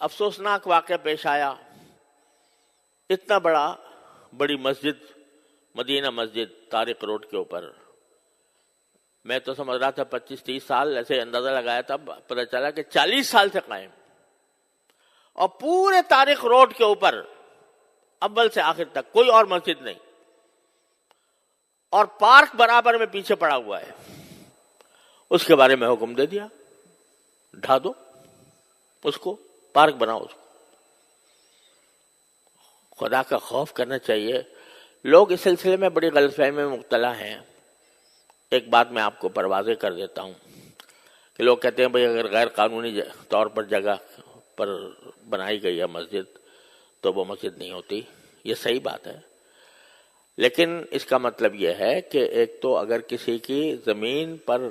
افسوسناک واقعہ پیش آیا. اتنا بڑی مسجد، مدینہ مسجد طارق روڈ کے اوپر، میں تو سمجھ رہا تھا 25-30 سال، ایسے اندازہ لگایا تھا، پتہ چلا کہ 40 سال سے قائم. اور پورے طارق روڈ کے اوپر اول سے آخر تک کوئی اور مسجد نہیں، اور پارک برابر میں پیچھے پڑا ہوا ہے. اس کے بارے میں حکم دے دیا، ڈھا دو اس کو، پارک بناؤ اس کو. خدا کا خوف کرنا چاہیے. لوگ اس سلسلے میں بڑی غلط فہمی میں مبتلا ہیں. ایک بات میں آپ کو واضح کر دیتا ہوں کہ لوگ کہتے ہیں بھئی اگر غیر قانونی طور پر جگہ پر بنائی گئی ہے مسجد تو وہ مسجد نہیں ہوتی. یہ صحیح بات ہے، لیکن اس کا مطلب یہ ہے کہ ایک تو اگر کسی کی زمین پر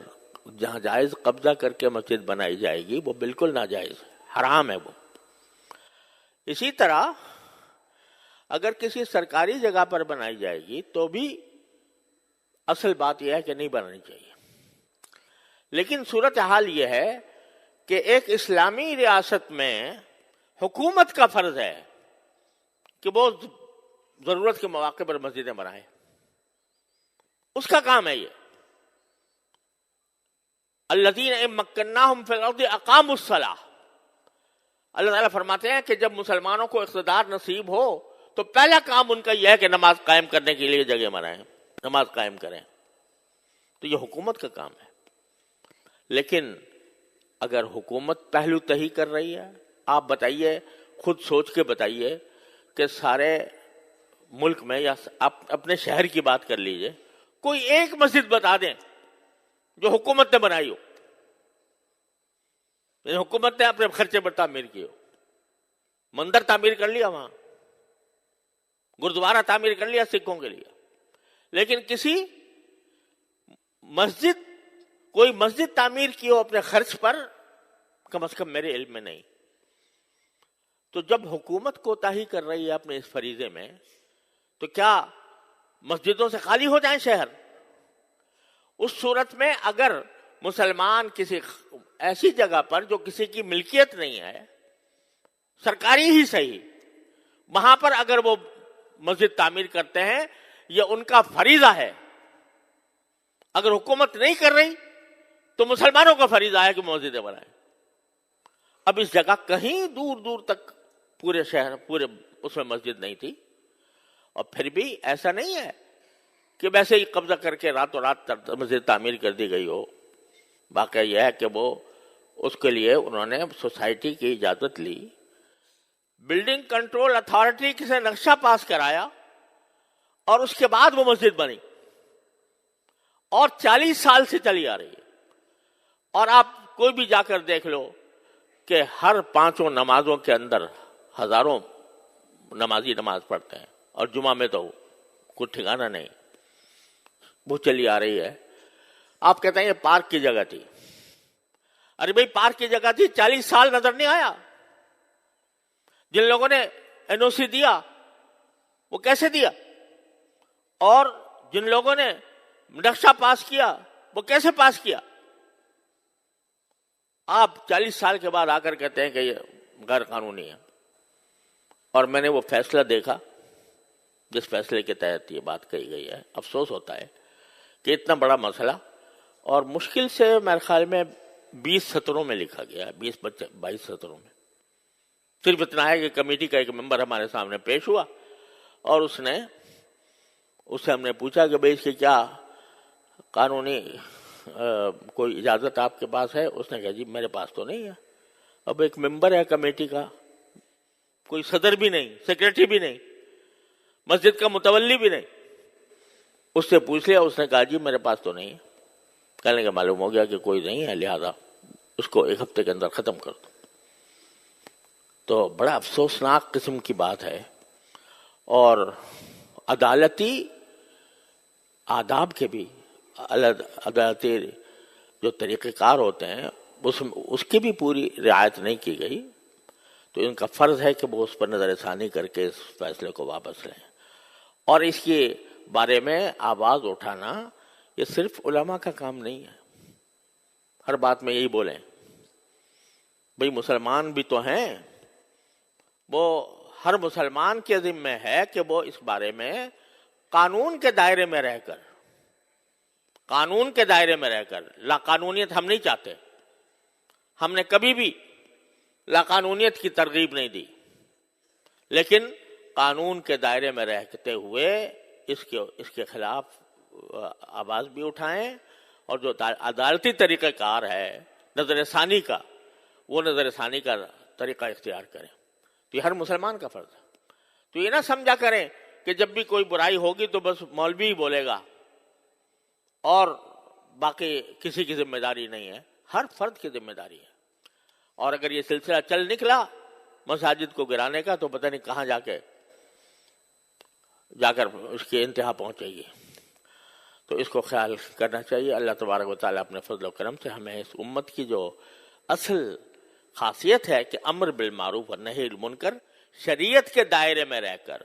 جہاں جائز قبضہ کر کے مسجد بنائی جائے گی وہ بالکل ناجائز ہے، حرام ہے وہ. اسی طرح اگر کسی سرکاری جگہ پر بنائی جائے گی تو بھی اصل بات یہ ہے کہ نہیں بنانی چاہیے. لیکن صورتحال یہ ہے کہ ایک اسلامی ریاست میں حکومت کا فرض ہے کہ وہ ضرورت کے مواقع پر مسجدیں بنائے. اس کا کام ہے یہ. الذین ان مکناہم فی الارض اقاموا الصلاۃ. اللہ تعالیٰ فرماتے ہیں کہ جب مسلمانوں کو اقتدار نصیب ہو تو پہلا کام ان کا یہ ہے کہ نماز قائم کرنے کے لیے جگہ بنائیں، نماز قائم کریں. تو یہ حکومت کا کام ہے. لیکن اگر حکومت پہلو تہی کر رہی ہے، آپ بتائیے، خود سوچ کے بتائیے کہ سارے ملک میں یا اپنے شہر کی بات کر لیجئے، کوئی ایک مسجد بتا دیں جو حکومت نے بنائی ہو، یعنی حکومت نے اپنے خرچے پر تعمیر کی ہو. مندر تعمیر کر لیا، وہاں گردوارہ تعمیر کر لیا سکھوں کے لیے، لیکن کسی مسجد، کوئی مسجد تعمیر کی ہو اپنے خرچ پر، کم از کم میرے علم میں نہیں. تو جب حکومت کوتاہی کر رہی ہے اپنے اس فریضے میں، تو کیا مسجدوں سے خالی ہو جائیں شہر؟ اس صورت میں اگر مسلمان کسی ایسی جگہ پر جو کسی کی ملکیت نہیں ہے، سرکاری ہی صحیح، وہاں پر اگر وہ مسجد تعمیر کرتے ہیں، یہ ان کا فریضہ ہے. اگر حکومت نہیں کر رہی تو مسلمانوں کا فریضہ ہے کہ مسجدیں بنائیں. اب اس جگہ کہیں دور دور تک پورے شہر، پورے اس میں مسجد نہیں تھی، اور پھر بھی ایسا نہیں ہے کہ ویسے ہی قبضہ کر کے راتوں رات مسجد تعمیر کر دی گئی ہو. واقعہ یہ ہے کہ وہ اس کے لیے انہوں نے سوسائٹی کی اجازت لی، بلڈنگ کنٹرول اتھارٹی سے نقشہ پاس کرایا، اور اس کے بعد وہ مسجد بنی، اور 40 سال سے چلی آ رہی ہے. اور آپ کوئی بھی جا کر دیکھ لو کہ ہر 5 نمازوں کے اندر ہزاروں نمازی نماز پڑھتے ہیں، اور جمعہ میں تو کوئی ٹھکانہ نہیں، وہ چلی آ رہی ہے. آپ کہتے ہیں یہ پارک کی جگہ تھی. ارے بھائی پارک کی جگہ تھی، 40 سال نظر نہیں آیا. جن لوگوں نے این او سی دیا وہ کیسے دیا، اور جن لوگوں نے نقشہ پاس کیا وہ کیسے پاس کیا؟ آپ 40 سال کے بعد آ کر کہتے ہیں کہ یہ غیر قانونی ہے. اور میں نے وہ فیصلہ دیکھا جس فیصلے کے تحت یہ بات کہی گئی ہے. افسوس ہوتا ہے کہ اتنا بڑا مسئلہ، اور مشکل سے میرے خیال میں 20 سطروں میں لکھا گیا ہے، 22 سطروں میں. صرف اتنا ہے کہ کمیٹی کا ایک ممبر ہمارے سامنے پیش ہوا، اور اس سے ہم نے پوچھا کہ بھئی اس کی کیا قانونی کوئی اجازت آپ کے پاس ہے؟ اس نے کہا جی میرے پاس تو نہیں ہے. اب ایک ممبر ہے کمیٹی کا، کوئی صدر بھی نہیں، سیکریٹری بھی نہیں، مسجد کا متولی بھی نہیں. اس سے پوچھ لیا، اس نے کہا جی میرے پاس تو نہیں ہے. کہنے کا معلوم ہو گیا کہ کوئی نہیں ہے، لہذا اس کو 1 ہفتے کے اندر ختم کر دو. تو بڑا افسوسناک قسم کی بات ہے. اور عدالتی آداب کے بھی، عدالتی جو طریقہ کار ہوتے ہیں اس کی بھی پوری رعایت نہیں کی گئی. تو ان کا فرض ہے کہ وہ اس پر نظر ثانی کر کے اس فیصلے کو واپس لیں. اور اس کے بارے میں آواز اٹھانا یہ صرف علماء کا کام نہیں ہے. ہر بات میں یہی بولیں بھئی مسلمان بھی تو ہیں، وہ ہر مسلمان کے ذمہ ہے کہ وہ اس بارے میں قانون کے دائرے میں رہ کر، قانون کے دائرے میں رہ کر، لا قانونیت ہم نہیں چاہتے، ہم نے کبھی بھی لا قانونیت کی ترغیب نہیں دی، لیکن قانون کے دائرے میں رہتے ہوئے اس کے خلاف آواز بھی اٹھائیں، اور جو عدالتی طریقہ کار ہے نظر ثانی کا، وہ نظر ثانی کا طریقہ اختیار کریں۔ تو یہ ہر مسلمان کا فرض ہے۔ تو یہ نہ سمجھا کریں کہ جب بھی کوئی برائی ہوگی تو بس مولوی ہی بولے گا اور باقی کسی کی ذمہ داری نہیں ہے، ہر فرد کی ذمہ داری ہے۔ اور اگر یہ سلسلہ چل نکلا مساجد کو گرانے کا تو پتہ نہیں کہاں جا کر اس کی انتہا پہنچے گی۔ تو اس کو خیال کرنا چاہیے۔ اللہ تبارک و تعالیٰ اپنے فضل و کرم سے ہمیں اس امت کی جو اصل خاصیت ہے کہ امر بالمعروف اور نہی المنکر، شریعت کے دائرے میں رہ کر،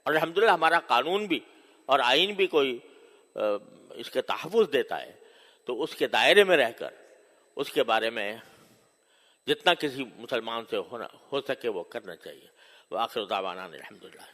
اور الحمدللہ ہمارا قانون بھی اور آئین بھی کوئی اس کے تحفظ دیتا ہے، تو اس کے دائرے میں رہ کر اس کے بارے میں جتنا کسی مسلمان سے ہو سکے وہ کرنا چاہیے۔ وآخر دعوانا الحمدللہ۔